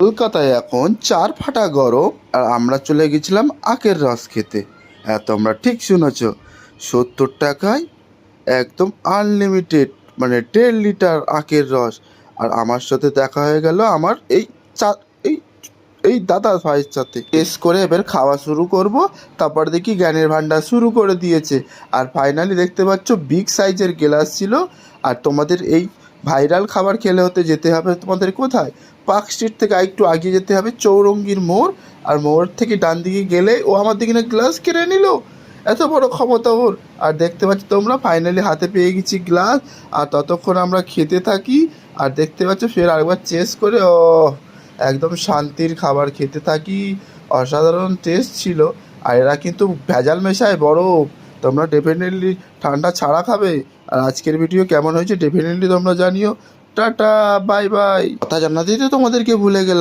কলকাতায় এখন 4 ফাটা গরম, আর আমরা চলে গেছিলাম আখের রস খেতে। হ্যাঁ, তোমরা ঠিক শুনেছ, 70 টাকায় একদম আনলিমিটেড, মানে 1.5 লিটার আখের রস। আর আমার সাথে দেখা হয়ে গেল আমার এই এই দাদা ভাইয়ের সাথে। টেস্ট করে এবার খাওয়া শুরু করব, তারপর দেখি জ্ঞানের ভান্ডার শুরু করে দিয়েছে। আর ফাইনালি দেখতে পাচ্ছ বিগ সাইজের গ্লাস ছিল। আর তোমাদের এই ভাইরাল খাবার খেলে হতে যেতে হবে তোমাদের কোথায়? পার্ক স্ট্রিট থেকে একটু আগিয়ে যেতে হবে, চৌরঙ্গির মোড়। আর মোড় থেকে ডান দিকে গেলে ও আমার দিকে না গ্লাস কেড়ে নিল, এত বড় ক্ষমতা ওর। আর দেখতে পাচ্ছ তোমরা ফাইনালি হাতে পেয়ে গেছি গ্লাস। আর ততক্ষণ আমরা খেতে থাকি। আর দেখতে পাচ্ছ ফের আরেকবার চেস্ট করে একদম শান্তির খাবার খেতে থাকি। অসাধারণ টেস্ট ছিল। আর এরা কিন্তু ভেজাল মেশায় বরফ, তোমরা ডেফিনেটলি ঠান্ডা ছাড়া খাবে। আর আজকের ভিডিও কেমন হয়েছে ডেফিনেটলি তোমরা জানিও। Tata, bye bye. কথা জানাতেই তো তোমাদেরকে ভুলে গেলাম।